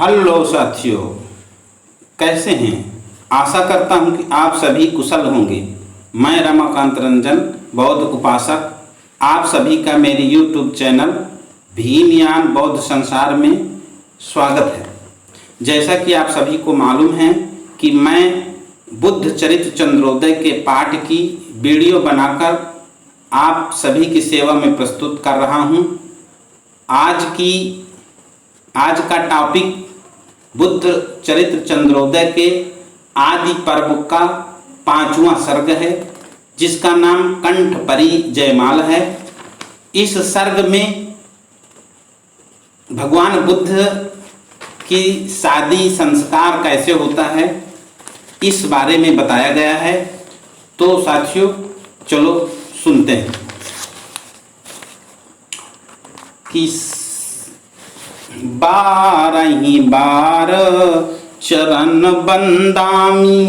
Hello साथियों, कैसे हैं। आशा करता हूं कि आप सभी कुशल होंगे। मैं रमाकांत रंजन, बौद्ध उपासक, आप सभी का मेरे YouTube चैनल भीमयान बौद्ध संसार में स्वागत है। जैसा कि आप सभी को मालूम है कि मैं बुद्ध चरित्र चंद्रोदय के पाठ की वीडियो बनाकर आप सभी की सेवा में प्रस्तुत कर रहा हूं। आज का टॉपिक बुद्ध चरित्र चंद्रोदय के आदि पर्व का 5वां सर्ग है, जिसका नाम कंठ परी जयमाल है। इस सर्ग में भगवान बुद्ध की शादी संस्कार कैसे होता है, इस बारे में बताया गया है। तो साथियों, चलो सुनते हैं कि 12 बार चरण बंदामी,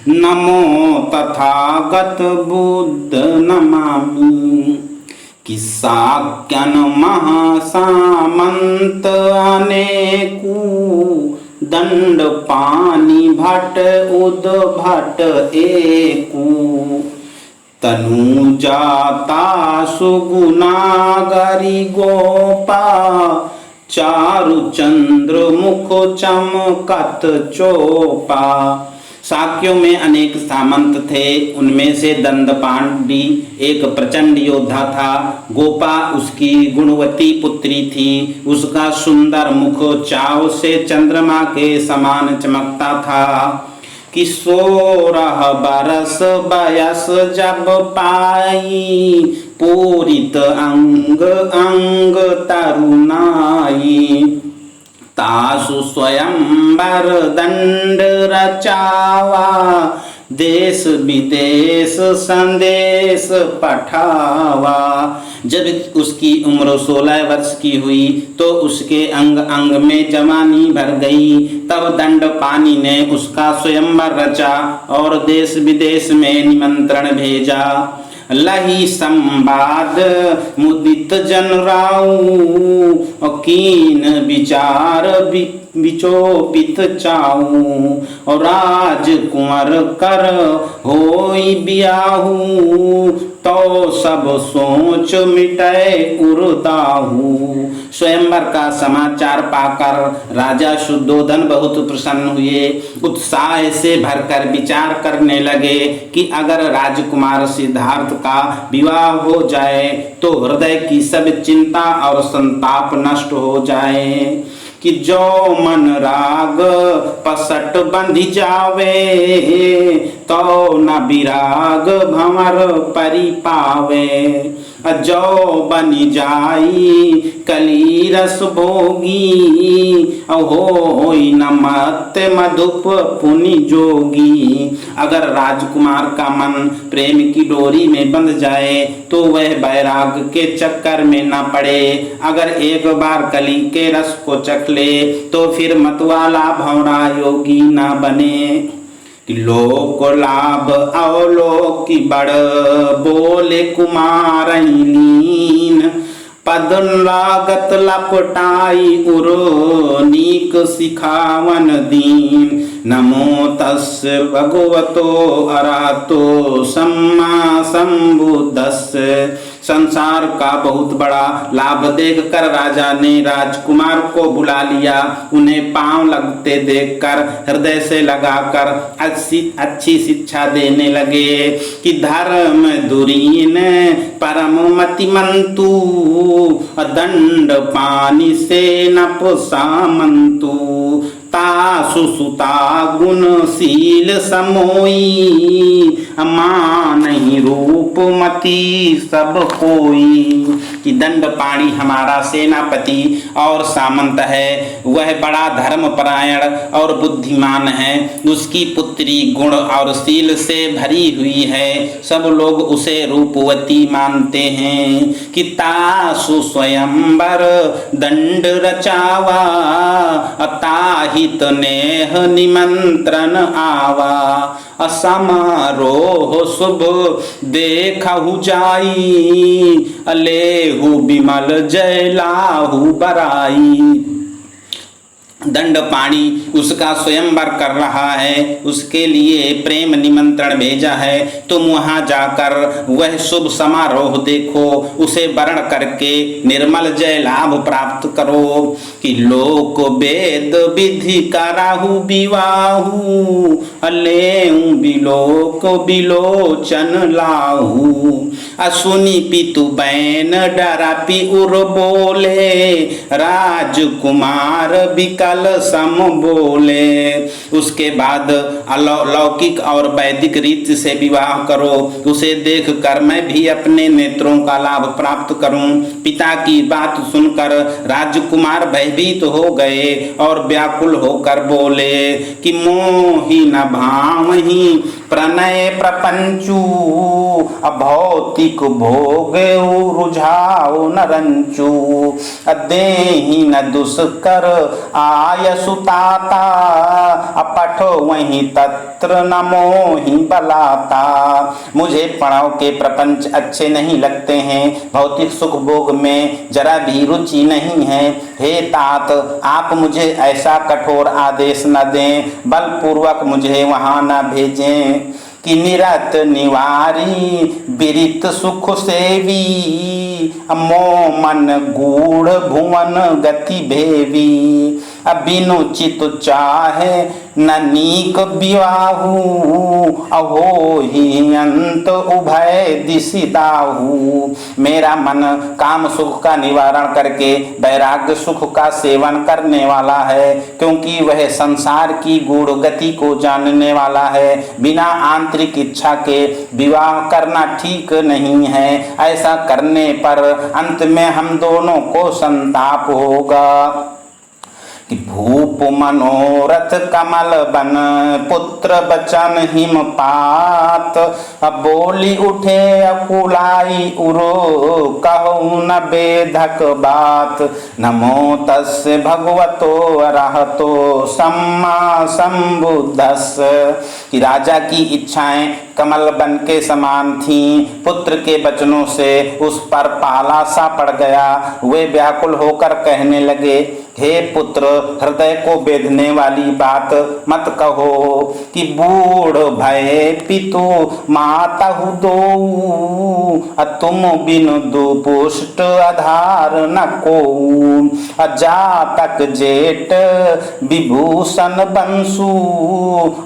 नमो तथागत बुद्ध नमामि। कि साक्यन महासामंत अनेकू, दंड पानी भट्ट उद भट्ट एकू। तनु जाता सुगुनागरी गोपा, चारु चंद्र मुख चमकत चोपा। साक्यों में अनेक सामंत थे, उनमें से दंडपाणी एक प्रचंड योद्धा था। गोपा उसकी गुणवती पुत्री थी। उसका सुंदर मुख चाव से चंद्रमा के समान चमकता था। कि 16 बरस बयस जब पाई, पूरित अंग अंग तरुणाई। तासु स्वयंवर दंड रचावा, देश विदेश संदेश पठावा। जब उसकी उम्र 16 वर्ष की हुई तो उसके अंग अंग में जवानी भर गई। तब दंडपानी ने उसका स्वयंवर रचा और देश विदेश में निमंत्रण भेजा। लही संवाद मुदित जन राऊ, कीन विचार विचोपित चाऊ। और राजकुंवर कर होई बियाहू, तो सब सोच मिटे उर्दाहू। स्वयंवर का समाचार पाकर राजा शुद्धोधन बहुत प्रसन्न हुए। उत्साह से भरकर विचार करने लगे कि अगर राजकुमार सिद्धार्थ का विवाह हो जाए तो हृदय की सब चिंता और संताप नष्ट हो जाए। कि जो मन राग पसट बंधी जावे, तो न विराग भंवर परि पावे। जो बनी जाई कली रस भोगी, होई न मत मधुप पुनि जोगी। अगर राजकुमार का मन प्रेम की डोरी में बंध जाए तो वह वैराग के चक्कर में न पड़े। अगर एक बार कली के रस को चख ले तो फिर मतवाला भंवरा योगी न बने। कि लोक लाभ अवलोकी बड़, बोले कुमार लीन। पद लागत लपटाई उर, नीक सिखावन दीन। नमो तस्य भगवतो अरहतो सम्मा संबुद्धस्य। संसार का बहुत बड़ा लाभ देखकर राजा ने राजकुमार को बुला लिया। उन्हें पांव लगते देखकर हृदय से लगाकर अच्छी शिक्षा देने लगे। कि धर्म दुरीन परम मतिमंतु, दंड पानी से नप सामंतु। तासु सुता गुणशील समोई, मानहि रूप मति सब कोई। कि दंडपाणी हमारा सेनापति और सामंत है। वह बड़ा धर्मपरायण और बुद्धिमान है। उसकी पुत्री गुण और शील से भरी हुई है। सब लोग उसे रूपवती मानते हैं। कि तासु स्वयंवर दंड रचावा, अताहित नेह निमंत्रण आवा। असमारोह शुभ देखहु जाई, अलेहु बिमल जय लाहु बराई। दंडपाणी उसका स्वयंवर कर रहा है, उसके लिए प्रेम निमंत्रण भेजा है। तुम वहां जाकर वह शुभ समारोह देखो, उसे वर्ण करके निर्मल जय लाभ प्राप्त करो। कि लोक वेद विधि कराहु विवाहु, अलेऊ बिलोक बिलोचन लाहू। असुनी पितु बैन डरा पिउर बोले, राजकुमार विकल सम बोले। उसके बाद अलौकिक और वैदिक रीति से विवाह करो, उसे देख कर मैं भी अपने नेत्रों का लाभ प्राप्त करूं। पिता की बात सुनकर राजकुमार भयभीत हो गए और व्याकुल होकर बोले कि मोहि न भावहि प्रणय प्रपंचू, अभौतिक भोग रुझाओ न रंचू। देहि न दुष्कर आय सुताता, अपठो वहीं तत्र न मोहि बलाता। मुझे प्रणव के प्रपंच अच्छे नहीं लगते हैं, भौतिक सुख भोग में जरा भी रुचि नहीं है। हे तात, आप मुझे ऐसा कठोर आदेश न दें, बलपूर्वक मुझे वहां न भेजें। कि निरत निवारी बिरित सुख सेवी, मो मन गूढ़ भुवन गति भेवी। बिनु चित चाहे न नीक विवाहु, अहो ही अंत उभय दिशिदाहु। मेरा मन काम सुख का निवारण करके वैराग्य सुख का सेवन करने वाला है, क्योंकि वह संसार की गूढ़ गति को जानने वाला है। बिना आंतरिक इच्छा के विवाह करना ठीक नहीं है, ऐसा करने पर अंत में हम दोनों को संताप होगा। भूप मनोरथ कमल बन, पुत्र बचन हिमपात। बोली उठे अकुलाई उरो, कहु न बेधक बात। नमो तस्य भगवतो अरहतो सम्मा संबुद्धस्य। कि राजा की इच्छाएं कमल बन के समान थीं, पुत्र के बचनों से उस पर पाला सा पड़ गया। वे व्याकुल होकर कहने लगे, हे पुत्र, हृदय को बेधने वाली बात मत कहो। कि बूढ़ भय पितु मातहु दो, तुम बिनु दुपुष्ट आधार न को। जातक जेठ विभूषण बंसु,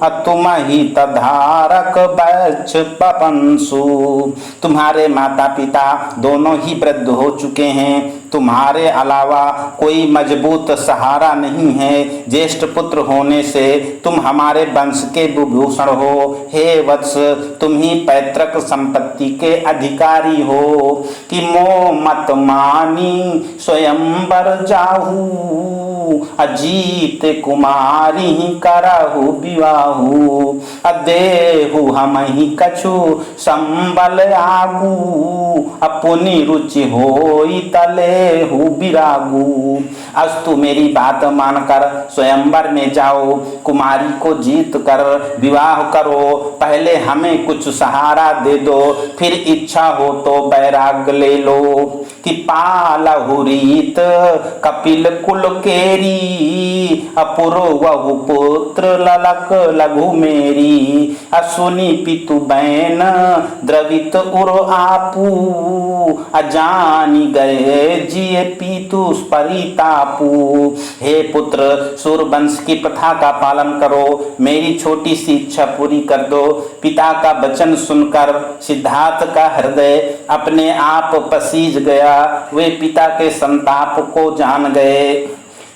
तुम ही तधारक बच्छ पपंसु। तुम्हारे माता पिता दोनों ही वृद्ध हो चुके हैं, तुम्हारे अलावा कोई मजबूत सहारा नहीं है। ज्येष्ठ पुत्र होने से तुम हमारे वंश के विभूषण हो। हे वत्स, तुम ही पैतृक संपत्ति के अधिकारी हो। कि मोह मत मानी स्वयंवर जाहू, अजीत कुमारी करहु विवाहु। अदेहु हम ही कछु संबल आगू, अपनी रुचि होई तले बिरागू। अस्तु, मेरी बात मानकर स्वयंवर में जाओ, कुमारी को जीत कर विवाह करो। पहले हमें कुछ सहारा दे दो, फिर इच्छा हो तो बैराग ले लो। कि पालहु रीत कपिल कुल केरी, अपूर्वहु पुत्र ललक लघु मेरी। असुनी पितु बैन द्रवित उर आपू, अजानी गए जिये पितु परितापू। हे पुत्र, सूरवंश की प्रथा का पालन करो, मेरी छोटी सी इच्छा पूरी कर दो। पिता का वचन सुनकर सिद्धार्थ का हृदय अपने आप पसीज गया। वे पिता के संताप को जान गए।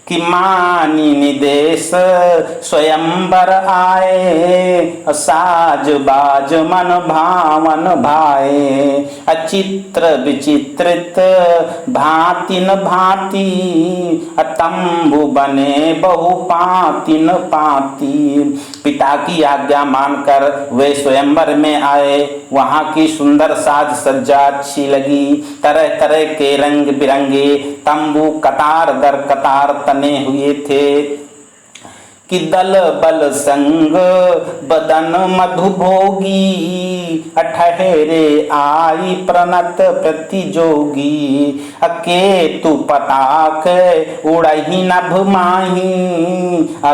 कि मानी निदेश स्वयंवर आए, साज बाज मन भावन भाए। अचित्र विचित्रित भांति न भांति, तंबु बने बहु पाति न पाति। पिता की आज्ञा मानकर वे स्वयंवर में आए। वहां की सुंदर साज सज्जा अच्छी लगी। तरह तरह के रंग बिरंगे तंबू कतार दर कतार तने हुए थे। कि दल बल संग बदन मधुभोगी ठहरे आई प्रणत प्रतिजोगी केतु पताक उड़ही नभ माही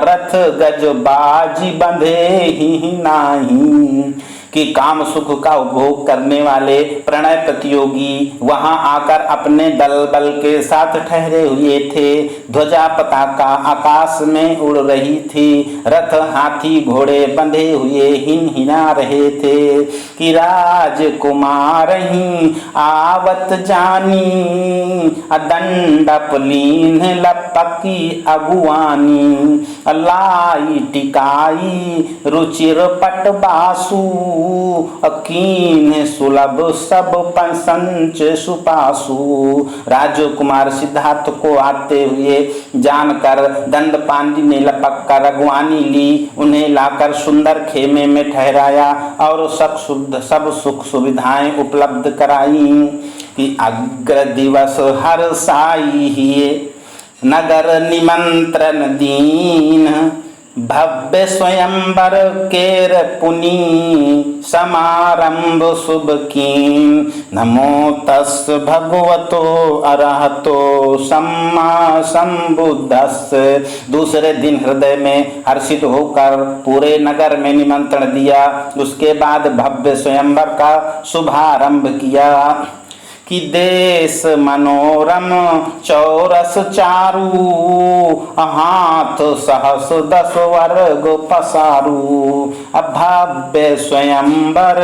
रथ गज बाजी बंधे ही नाही कि काम सुख का उपभोग करने वाले प्रणय प्रतियोगी वहां आकर अपने दल बल के साथ ठहरे हुए थे। ध्वजा पताका आकाश में उड़ रही थी, रथ हाथी घोड़े बंधे हुए हिना रहे थे कि राजकुमार ही आवत जानी दंडप लीन लपकी अगुआनी लाई टिकाई रुचिर पट बासु अकीन सुलभ सब पंसंच सुपासु। राजकुमार सिद्धार्थ को आते हुए जानकर दंडपाणी ने लपक कर अगवानी ली, उन्हें लाकर सुंदर खेमे में ठहराया और सब सुख सुविधाएं उपलब्ध कराई कि अग्र दिवस हर साई हिए नगर निमंत्रण दीन भव्य स्वयंवर केर पुनी समारंभ शुभ कीन नमो तस् भगवतो अरहतो सम्मा संबुद्धस्। दूसरे दिन हृदय में हर्षित होकर पूरे नगर में निमंत्रण दिया, उसके बाद भव्य स्वयंवर का शुभारंभ किया कि देश मनोरम चौरस चारू हाथ सहस 10 वर्ग पसारू भव्य स्वयंवर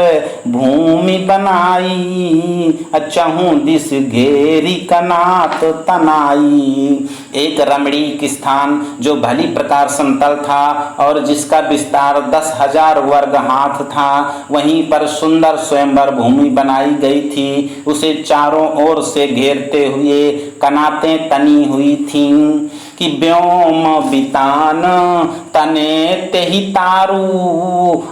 भूमि बनाई चहु दिस घेरी कनात तनाई। एक रमणीक स्थान जो भली प्रकार समतल था और जिसका विस्तार 10,000 वर्ग हाथ था, वहीं पर सुंदर स्वयंवर भूमि बनाई गई थी। उसे चारों ओर से घेरते हुए कनातें तनी हुई थीं कि व्योम बितान तने तेहि तारू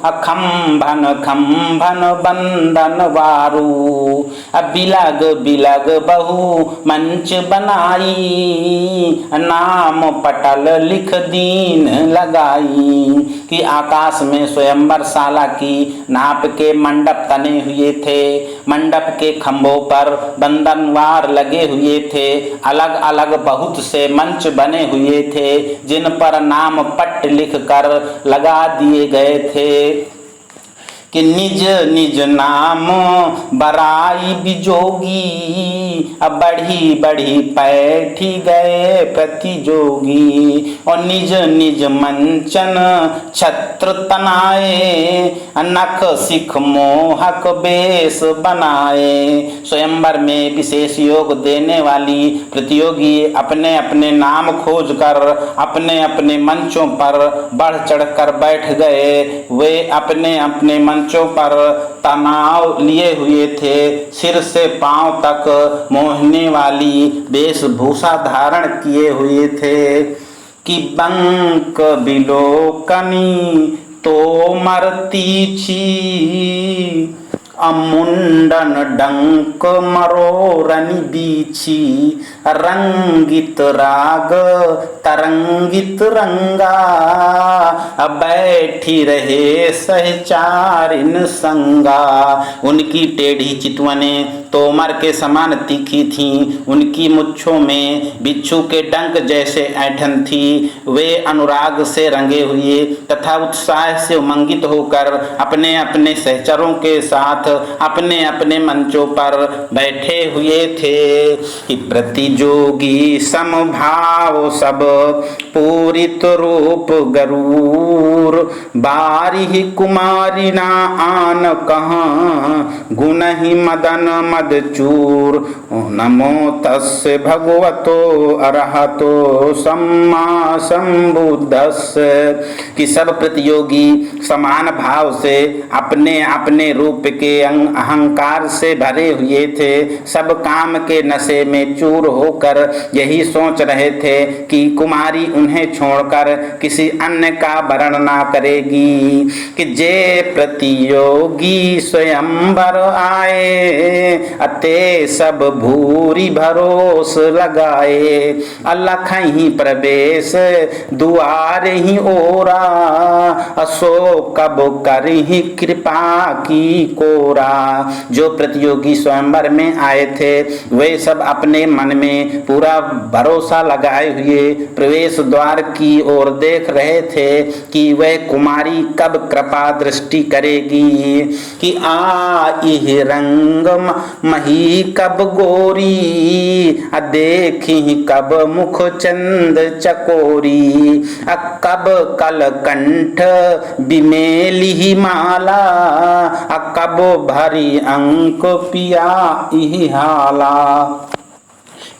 अखम्भन खम्भन बंदन वारू बिलग बिलग बहु मंच बनाई नाम पटल लिख दीन लगाई कि आकाश में स्वयंवर शाला की नाप के मंडप तने हुए थे। मंडप के खंभों पर बंधनवार लगे हुए थे। अलग अलग बहुत से मंच बने हुए थे जिन पर नाम पट लिख कर लगा दिए गए थे कि निज निज नाम बराई बिजोगी बढ़ी बढ़ी पैठी गए प्रतिजोगी और निज निज मंचन छत्र तनाए नख सिख मोहक बेस बनाए। स्वयंवर में विशेष योग देने वाली प्रतियोगी अपने अपने नाम खोज कर अपने अपने मंचों पर बढ़ चढ़ कर बैठ गए। वे अपने अपने मंचों पर तनाव लिए हुए थे। सिर से पांव तक मोहने वाली वेशभूषा धारण किए हुए थे कि बंक बिलोकनी तो मरती छी अमुंडन डंक मरोरनि बीछी रंगित राग तरंगित रंगा बैठी रहे सहचारिन संगा। उनकी टेढ़ी चितवने तोमर के समान तीखी थीं, उनकी मुच्छों में बिच्छू के डंक जैसे ऐंठन थी। वे अनुराग से रंगे हुए तथा उत्साह से उमंगित होकर अपने अपने सहचरों के साथ अपने अपने मंचों पर बैठे हुए थे कि प्रतिजोगी समभाव सब पूरित रूप गरूर बारी कुमारी ना आन कहाँ गुण ही मदन मद चूर नमो तस्य भगवतो अरहतो सम्मा संबुद्धस्य कि सब प्रतियोगी समान भाव से अपने अपने रूप के के अहंकार से भरे हुए थे, सब काम के नशे में चूर होकर यही सोच रहे थे कि कुमारी उन्हें छोड़कर किसी अन्य का वरण ना करेगी। कि जे प्रतियोगी स्वयंवर आए, अते सब भूरी भरोस लगाए। अलख ही प्रवेश दुआर ही ओरा, असो कब कर ही कृपा की कोरा। जो प्रतियोगी स्वयंवर में आए थे वे सब अपने मन में पूरा भरोसा लगाए हुए प्रवेश द्वार की ओर देख रहे थे कि वह कुमारी कब कृपा दृष्टि करेगी। कि आइह रंग मही कब गोरी, देखी कब मुख चंद चकोरी। कब कल कंठ बिमेली माला, कब भरी अंक पिया हाला।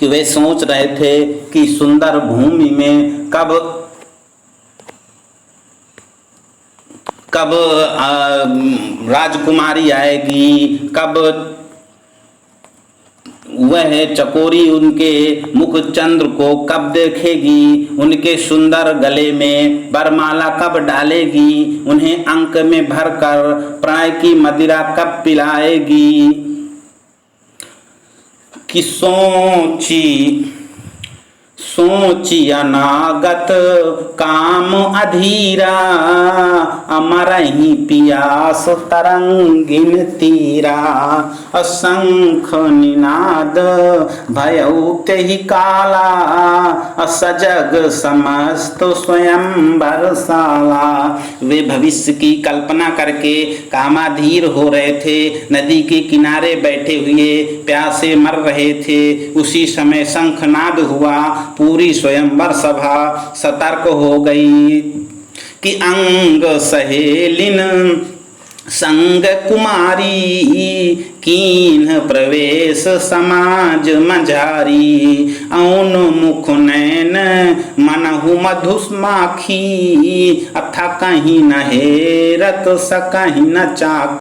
कि वे सोच रहे थे कि सुंदर भूमि में कब राजकुमारी आएगी, कब वह चकोरी उनके मुख चंद्र को कब देखेगी, उनके सुंदर गले में बरमाला कब डालेगी, उन्हें अंक में भरकर प्राय की मदिरा कब पिलाएगी। कि सोची अनागत काम अधीरा, अमर ही पियास तरंगिन तीरा। असंख निनाद भयउ तेहि काला, सजग समस्त स्वयं बरसाला। वे भविष्य की कल्पना करके कामाधीर हो रहे थे, नदी के किनारे बैठे हुए प्यासे मर रहे थे। उसी समय शंखनाद हुआ, पूरी स्वयंवर सभा सतर्क हो गई। कि अंग सहेलिन संग कुमारी, कीन प्रवेश समाज मझारी। औन मुख नैन मनहु मधुस्माखी, अथा कहीं न हेरत सकहीं न चाक।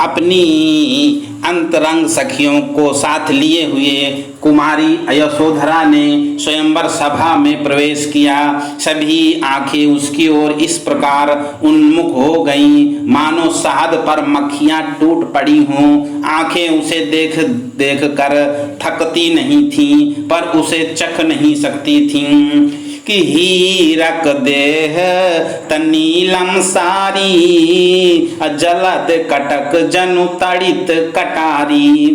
अपनी अंतरंग सखियों को साथ लिए हुए कुमारी यशोधरा ने स्वयंवर सभा में प्रवेश किया। सभी आंखें उसकी ओर इस प्रकार उन्मुख हो गईं, मानो शहद पर मक्खियां टूट पड़ी हों। आंखें उसे देख देख कर थकती नहीं थीं, पर उसे चख नहीं सकती थीं। कि हीरक देह तनीलम सारी, जलद कटक जनु तड़ित कटारी।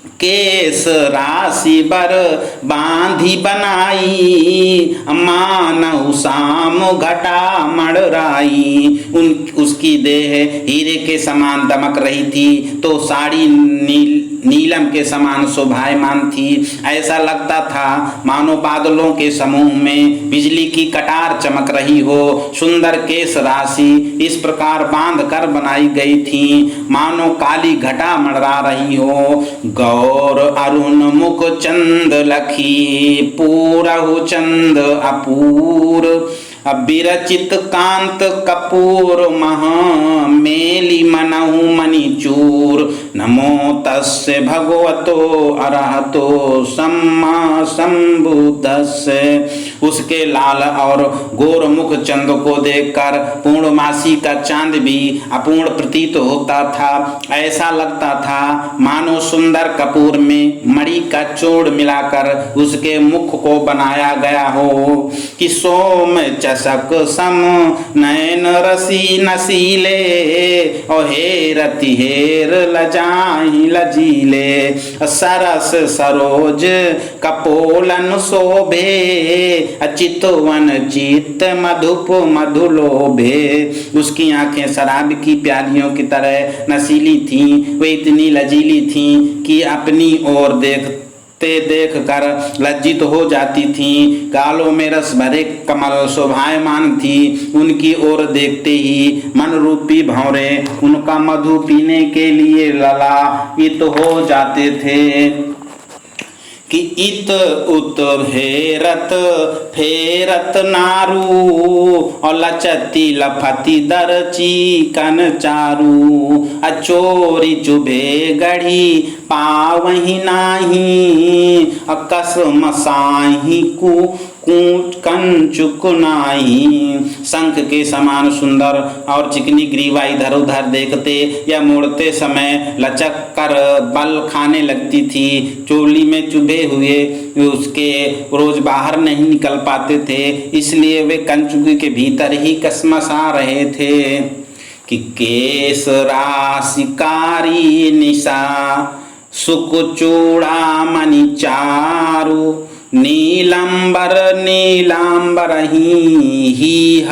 केस राशि बर बांधी बनाई, मानहु साम घटा मड़राई। उसकी देह हीरे के समान दमक रही थी, तो साड़ी नीलम के समान शोभायमान थी। ऐसा लगता था मानो बादलों के समूह में बिजली की कटार चमक रही हो। सुंदर केस राशि इस प्रकार बांध कर बनाई गई थी, मानो काली घटा मंडरा रही हो। गौर अरुण मुख चंद लखी, पूरहु चंद अपूर। विरचित कांत कपूर महा, मेली मनहु मणि चूर। नमो तस्य भगवतो अरहतो सम्मा संबुद्धस्य। उसके लाल और गोर मुख चंद को देखकर पूर्णमासी का चांद भी अपूर्ण प्रतीत होता था। ऐसा लगता था मानो सुंदर कपूर में मणि का चूड़ मिलाकर उसके मुख को बनाया गया हो। कि सोम चषक सम नयन रसी नसीले, ओ हेरति हेर लजाहि लजीले। सरस सरोज कपोलन शोभे, चितवन चित मधुप मधुलोभे। उसकी आंखें शराब की प्यालियों की तरह नशीली थीं। वे इतनी लजीली थीं कि अपनी ओर देख कर लज्जित हो जाती थीं। गालों में रस भरे कमल शोभायमान थी। उनकी ओर देखते ही मन रूपी भंवरे उनका मधु पीने के लिए ललायित हो जाते थे। कि इत उत फेरत फेरत नारू और लचती लफती दरची कन चारू अचोरी चुभे गढ़ी पावही नाही अकस मसाही कु कूट कंचुक नाही। शंख के समान सुंदर और चिकनी ग्रीवा इधर उधर देखते या मोड़ते समय लचक कर बल खाने लगती थी। चोली में चुभे हुए उसके रोज बाहर नहीं निकल पाते थे, इसलिए वे कंचुकी के भीतर ही कसमसा रहे थे। कि केस राशिकारी निशा सुख चूड़ा मणि चारू नीलंबर नीलांबर ही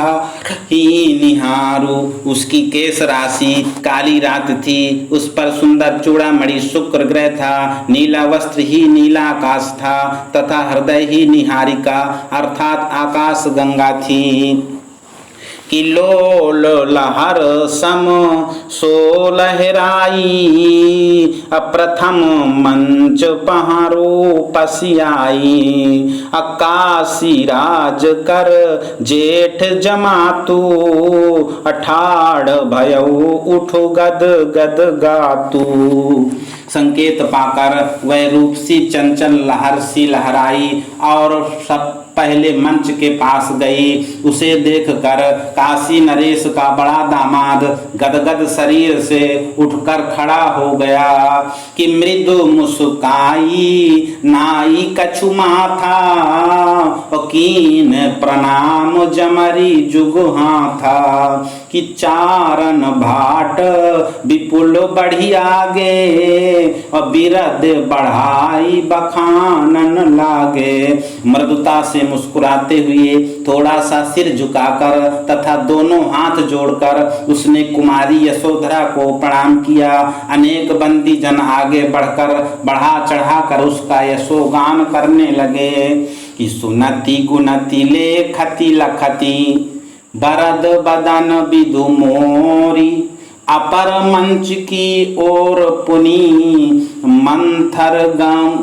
निहारू। उसकी केस राशि काली रात थी, उस पर सुंदर चूड़ामणि शुक्र ग्रह था, नीला वस्त्र ही नीला आकाश था तथा हृदय ही निहारिका अर्थात आकाश गंगा थी। कि लोल लहर सम सो लहराई अप्रथम मंच पहारो पसियाई अकाशी राज कर जेठ जमातु अठाड़ भयो उठो गद गद गातु। संकेत पाकर वह रूप सी चंचल लहर सी लहराई और सब पहले मंच के पास गई। उसे देखकर काशी नरेश का बड़ा दामाद गदगद शरीर से उठकर खड़ा हो गया। कि मृदु मुस्काई नाई कछु माथा कीन प्रणाम जमरी जुगहा था। कि चारण भाट विपुल बढ़ी आगे और बिरद बढ़ाई बखानन लागे। मृदुता से मुस्कुराते हुए थोड़ा सा सिर झुकाकर तथा दोनों हाथ जोड़कर उसने कुमारी यशोधरा को प्रणाम किया। अनेक बंदी जन आगे बढ़कर बढ़ा चढ़ाकर उसका यशोगान करने लगे। कि सुनति गुनति लेखति लखति बरद बदन विदु मोरी अपर मंच की ओर पुनी मंथर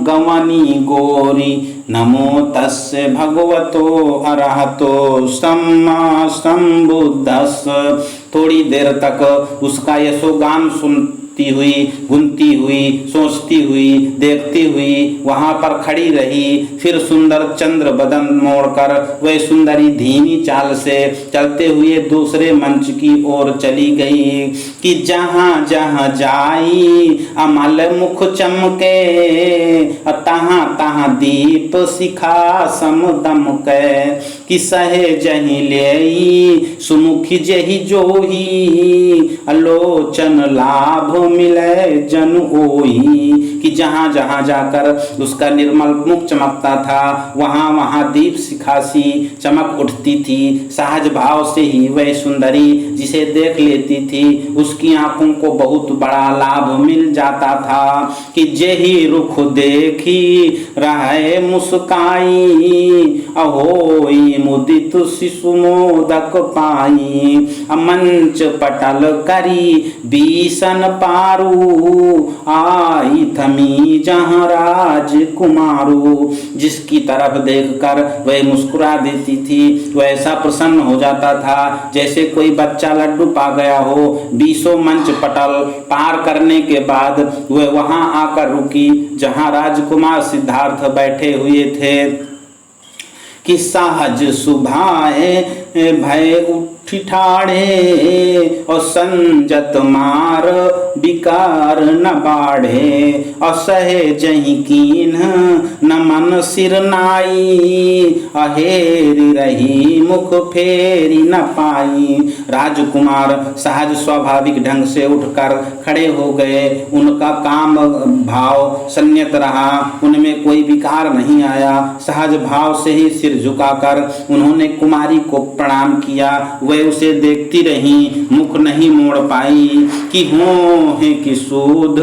गवनी गोरी नमो तस्य भगवतो अरहतो सम्मा संबुद्धस्य। थोड़ी देर तक उसका यशोगान सुनती हुई, गुनती हुई, सोचती हुई, देखती हुई वहां पर खड़ी रही। फिर सुंदर चंद्र बदन मोड़कर वह सुंदरी धीमी चाल से चलते हुए दूसरे मंच की ओर चली गई। कि जहां जहां जाई अमल मुख चमके तहां तहां दीप शिखा समदमके। कि सहे जही लेई सुमुखी जही जोही अलोचन लाभ मिले जन ओही। कि जहां जहां जाकर उसका निर्मल मुख चमकता था वहां वहां दीप शिखा सी चमक उठती थी। सहज भाव से ही वह सुंदरी जिसे देख लेती थी उसकी आंखों को बहुत बड़ा लाभ मिल जाता था। कि जेही रुख देखी रहे मुस्काई अहोई मुदित शिशु मोदक पाई। मंच पटल करी बीसन पारू आई थमी जहाँ राजकुमारू। जिसकी तरफ देखकर वह मुस्कुरा देती थी वह ऐसा प्रसन्न हो जाता था जैसे कोई बच्चा लड्डू पा गया हो। 20 मंच पटल पार करने के बाद वह वहां आकर रुकी जहां राजकुमार सिद्धार्थ बैठे हुए थे। कि सहज सुभाए भय उठी ठाड़े और संजत मार विकार न बाढ़े और सहे जही कीन न मन सिर नाई अहेरी रही मुख फेरी न पाई। राजकुमार सहज स्वाभाविक ढंग से उठकर खड़े हो गए। उनका काम भाव संयत रहा, उनमें कोई विकार नहीं आया। सहज भाव से ही सिर झुकाकर उन्होंने कुमारी को प्रणाम किया। वह उसे देखती रही, मुख नहीं मोड़ पाई। कि हो है कि सूध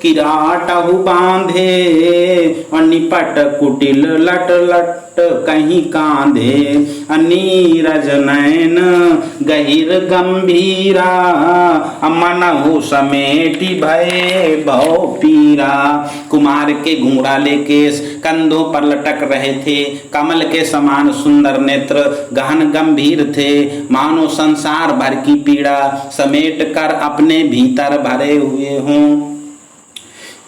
किराटहु बांधे और निपट कुटिल लट लट कहीं कांधे, नीरज नयन गहिर गंभीरा, मनहु समेटी भय भव पीरा। कुमार के घुंघराले केस कंधों पर लटक रहे थे, कमल के समान सुंदर नेत्र गहन गंभीर थे, मानो संसार भर की पीड़ा समेट कर अपने भीतर भरे हुए हों।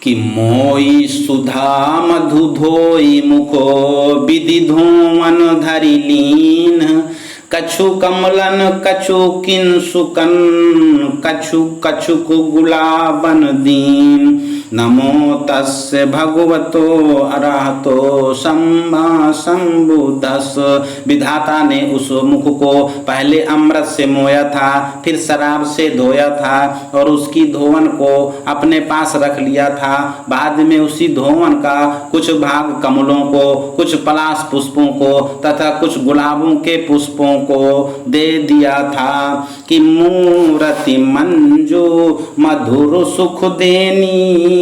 कि मोई सुधा मधु धोई मुखो, विधि धोवन धरि लीन, कछु कमलन कछु किंसुकन, कछु कछुक गुलाबन दीन। नमो तस्य भगवतो अरहतो सम्मा सम्बुद्धस। विधाता ने उस मुख को पहले अमृत से मोया था, फिर शराब से धोया था और उसकी धोवन को अपने पास रख लिया था। बाद में उसी धोवन का कुछ भाग कमलों को, कुछ पलाश पुष्पों को तथा कुछ गुलाबों के पुष्पों को दे दिया था। कि मूरति मंजू मधुर सुख देनी,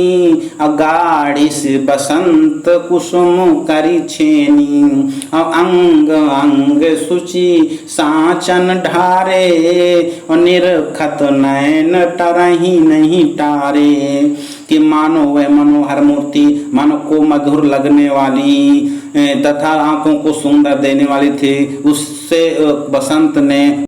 अगाढ़िस बसंत कुसुम करी छेनी, अंग अंग सुचि साचन ढारे, निरखत नयन टरही नहीं टारे। कि मानो वह मनोहर मूर्ति मन को मधुर लगने वाली तथा आंखों को सुंदर देने वाली थी। उसे बसंत ने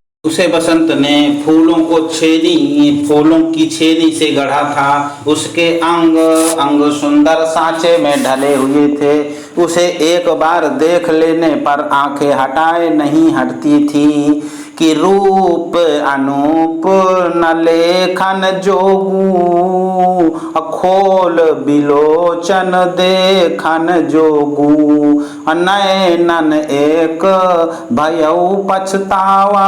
फूलों की छेनी से गढ़ा था। उसके अंग अंग सुंदर सांचे में ढले हुए थे। उसे एक बार देख लेने पर आंखें हटाए नहीं हटती थी। कि रूप अनूप न लेखन जोगू, खोल बिलोचन देखन जोगू, नयनन एक भयउ पछतावा,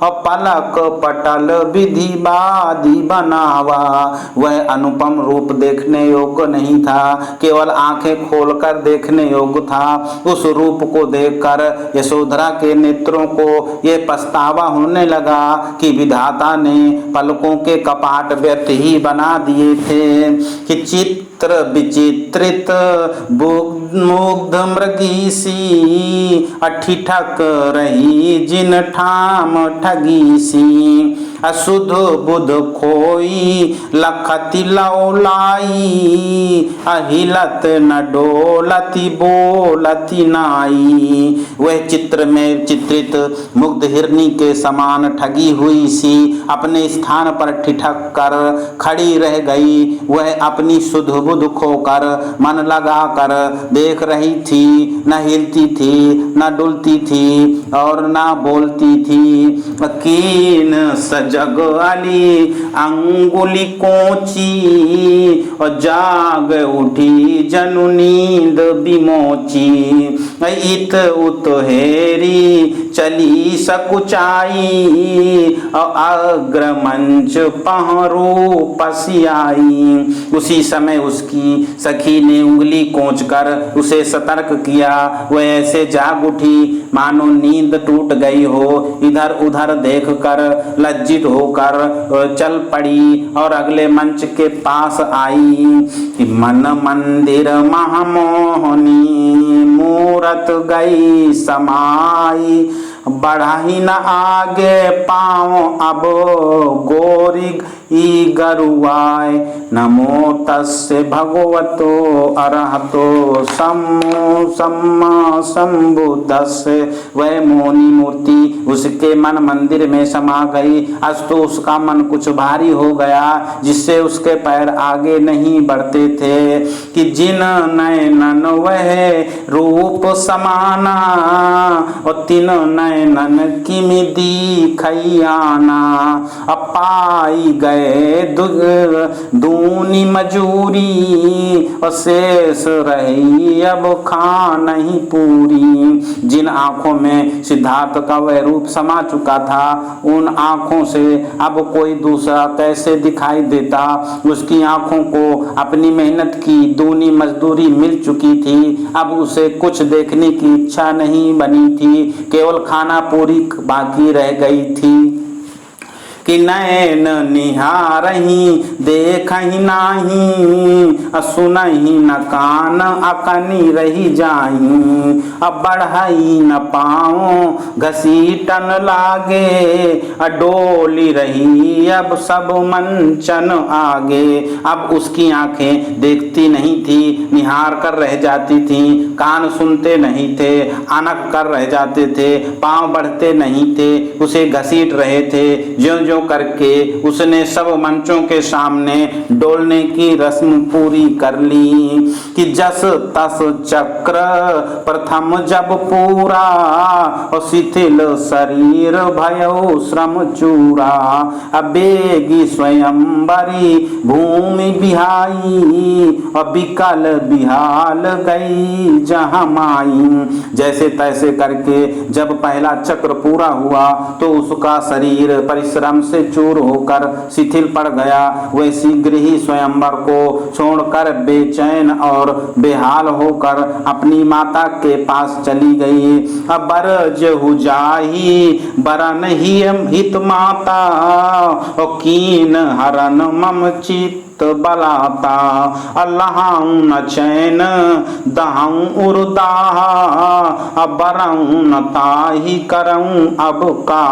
पलक पटल विधि बादी बनावा। वह अनुपम रूप देखने योग्य नहीं था, केवल आंखें खोलकर देखने योग्य था। उस रूप को देखकर यशोधरा के नेत्रों को ये पछतावा होने लगा कि विधाता ने पलकों के कपाट व्यर्थ ही बना दिए थे। कि चित्र विचित्रित मुग्ध मृगी सी, ठिठक रही जिन ठाम ठगी सी, असुध बुध खोई लखति लौलाई, अहिलत न डोलती बोलती नाई। वह चित्र में चित्रित मुग्ध हिरनी के समान ठगी हुई सी अपने स्थान पर ठिठक कर खड़ी रह गई। वह अपनी सुध बुध खोकर मन लगा कर देख रही थी, न हिलती थी न डुलती थी और न बोलती थी। कीन सजग अली अंगुली कोची, और जाग उठी जनु नींद बिमोची। इत उत हेरी चली सकुचाई, अग्र मंच पहरू पसियाई। उसी समय उसकी सखी ने उंगली कोंच कर उसे सतर्क किया। वह ऐसे जाग उठी मानो नींद टूट गई हो। इधर उधर देखकर लज्जित होकर चल पड़ी और अगले मंच के पास आई। मन मंदिर महामोहनी, मूरत गई समाई, बढ़ाही न आगे पाँव अब गोरी गरुआय। नमो तस्य भगवतो अरहतो सम्मा सम्बुद्धस्य। वह मोहनी मूर्ति उसके मन मंदिर में समा गई। अस्तु उसका मन कुछ भारी हो गया, जिससे उसके पैर आगे नहीं बढ़ते थे। कि जिन नयनन वह रूप समाना, और तीन नयनन किमि दिखैयाना, अपाई गए दूनी मजूरी, और शेष रही अब खान नहीं पूरी। जिन आंखों में सिद्धार्थ का वह रूप समा चुका था, उन आंखों से अब कोई दूसरा कैसे दिखाई देता। उसकी आंखों को अपनी मेहनत की दूनी मजदूरी मिल चुकी थी। अब उसे कुछ देखने की इच्छा नहीं बनी थी, केवल खाना पूरी बाकी रह गई थी। कि नैन निहारही देखहि नाही, सुनहि न कान अकनि रही जाई। अब बढ़ई न पाँव घसीटन लागे, डोली रही अब सब मंचन आगे। अब उसकी आंखें देखती नहीं थी, निहार कर रह जाती थी, कान सुनते नहीं थे, अनक कर रह जाते थे, पांव बढ़ते नहीं थे, उसे घसीट रहे थे। ज्यों ज्यों करके उसने सब मंचों के सामने डोलने की रस्म पूरी कर ली कि जस तस चक्र प्रथम जब पूरा, और शिथिल शरीर भयो श्रम चूरा। अबेगी स्वयंवरी भूमि बिहाई, और विकल बिहाल गई जहाँ माई। जैसे तैसे करके जब पहला चक्र पूरा हुआ तो उसका शरीर परिश्रम से चूर होकर शिथिल पड़ गया। वह शीघ्र ही स्वयंवर को छोड़कर बेचैन और बेहाल होकर अपनी माता के पास चली गई। अब बरज जाही बरन ही हित माता, और कीन हरन मम चित बलाता। अल्लाहू न चैन दहाऊं उर्दाहा, अब बरऊं न ताही करऊं अब का।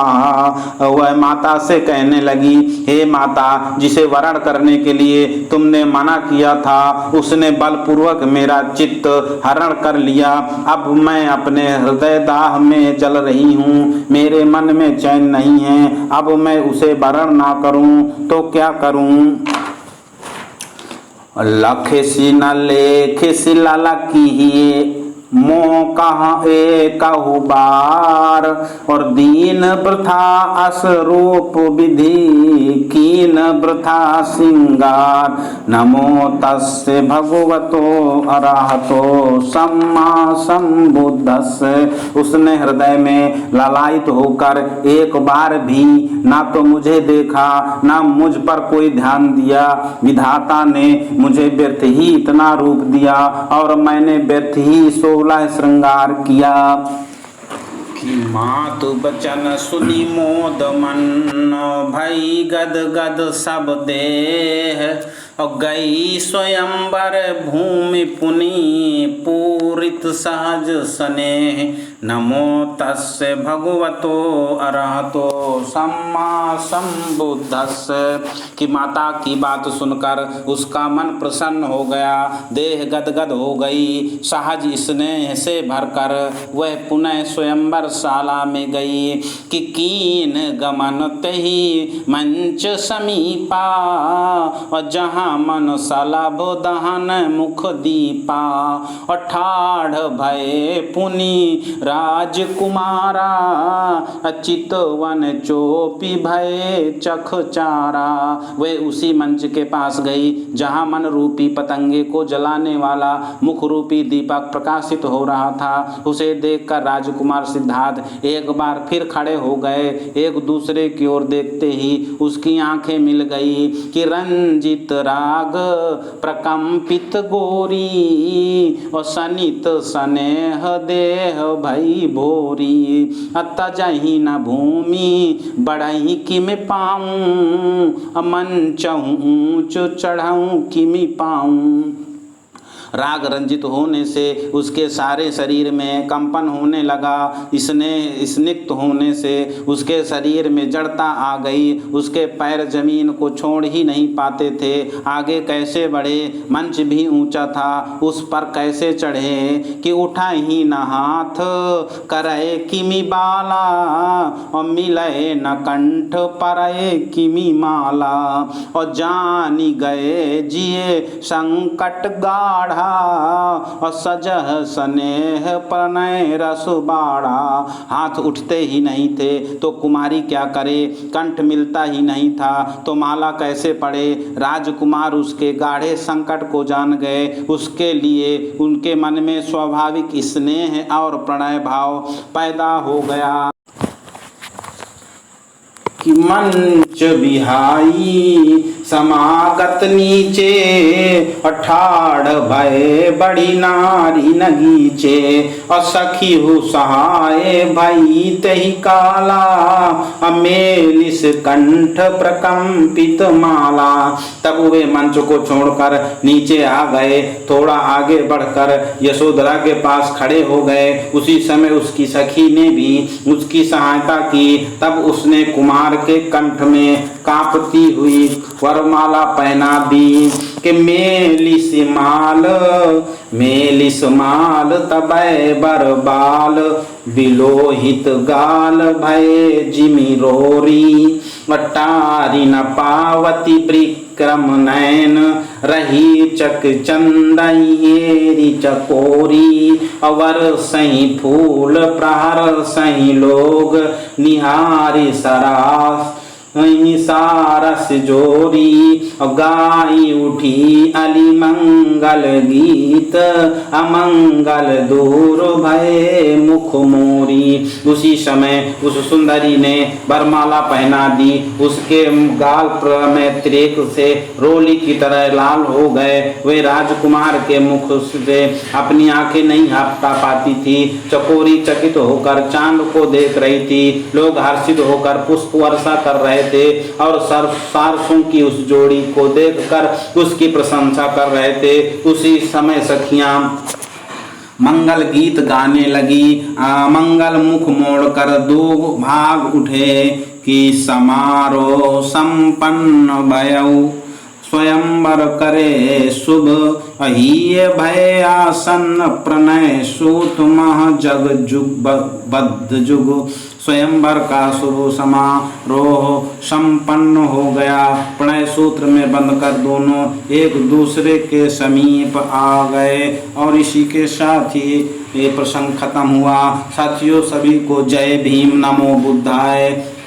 वह माता से कहने लगी, हे माता, जिसे वरण करने के लिए तुमने मना किया था उसने बलपूर्वक मेरा चित्त हरण कर लिया। अब मैं अपने हृदय दाह में जल रही हूँ, मेरे मन में चैन नहीं है। अब मैं उसे वरण ना करूँ तो क्या करूँ। लखेसी न लेखेसी लाला की मोह कहाँ एकहु बार, और दीन वृथा असरूप विधि कीन वृथा सिंगार। नमो तस्य भगवतो अरहतो सम्मा संबुद्धस्य। उसने हृदय में लालायित होकर एक बार भी ना तो मुझे देखा ना मुझ पर कोई ध्यान दिया। विधाता ने मुझे व्यर्थ ही इतना रूप दिया और मैंने व्यर्थ ही 16 श्रृंगार किया। कि मातु बचन सुनी मोद मन, भई गद गद सब देह। और गई स्वयंवर भूमि पुनि पूरित सहज स्नेह। नमो तस्य भगवतो अरहतो सम्मा संबुद्धस्य। कि माता की बात सुनकर उसका मन प्रसन्न हो गया, देह गदगद हो गई। सहज स्नेह से भरकर वह पुनः स्वयंवर शाला में गई। कि कीन गमन तहि मंच समीपा, और जहाँ मन सलभ दहन मुख दीपा। और ठाढ़ भय पुनि राजकुमारा, चितवन चोपी भय चख चारा। वे उसी मंच के पास गई जहाँ मन रूपी पतंगे को जलाने वाला मुख रूपी दीपक प्रकाशित हो रहा था। उसे देखकर राजकुमार सिद्धार्थ एक बार फिर खड़े हो गए। एक दूसरे की ओर देखते ही उसकी आंखें मिल गई कि रंजित राग प्रकंपित गोरी, और सनित स्नेह देह भई भोरी। तजहि न भूमि बढ़ही किमि पाऊं, मंचहूँ ऊंच चढ़ाऊं किमि पाऊं। राग रंजित होने से उसके सारे शरीर में कंपन होने लगा। स्निग्ध होने से उसके शरीर में जड़ता आ गई। उसके पैर जमीन को छोड़ ही नहीं पाते थे। आगे कैसे बढ़े, मंच भी ऊंचा था, उस पर कैसे चढ़े कि उठा ही न हाथ करे किमि बाला, और मिले न कंठ परए किमि माला। और जानी गए जिए संकट गाढ़, और सजह स्नेह प्रणय रस बाड़ा। हाथ उठते ही नहीं थे तो कुमारी क्या करे, कंठ मिलता ही नहीं था तो माला कैसे पड़े। राजकुमार उसके गाढ़े संकट को जान गए। उसके लिए उनके मन में स्वाभाविक स्नेह और प्रणय भाव पैदा हो गया कि मंच उच्च बिहाई, समागत नीचे अठाड़ भय बड़ी नारी नगीचे। और सखी हु सहाय भई तही काला, अमेलिस कंठ प्रकंपित माला। तब वे मंच को छोड़कर नीचे आ गए, थोड़ा आगे बढ़कर यशोधरा के पास खड़े हो गए। उसी समय उसकी सखी ने भी उसकी सहायता की। तब उसने कुमार के कंठ में कांपती हुई वरमाला पहना दी कि मेलिस माल तबै बरबाल, विलोहित गाल भय जिमि रोरी। अटारी न पावती विक्रम नयन, रही चक चंदयेरी चकोरी। अवर सही फूल प्रहर सही लोग, निहारी सरास सारस जोरी। गाई उठी अली मंगल गीत, अमंगल दूर भय मुख मोरी। उसी समय उस सुंदरी ने वरमाला पहना दी। उसके गाल में त्रेक से रोली की तरह लाल हो गए। वे राजकुमार के मुख से अपनी आंखें नहीं हटा पाती थी। चकोरी चकित होकर चांद को देख रही थी। लोग हर्षित होकर पुष्प वर्षा कर रहे थे और सारसों की उस जोड़ी को देखकर उसकी प्रशंसा कर रहे थे। उसी समय सखियां मंगल गीत गाने लगी। मंगल मुख मोड़कर दो भाग उठे कि समारोह संपन्न भयउ, स्वयंवर करे शुभ अहिय भय आसन। प्रणय सूत मह जग जुग बद्ध जुग, स्वयंवर का शुभ समारोह संपन्न हो गया। प्रणय सूत्र में बंधकर दोनों एक दूसरे के समीप आ गए और इसी के साथ ही ये प्रसंग खत्म हुआ। साथियों, सभी को जय भीम, नमो बुद्धाय।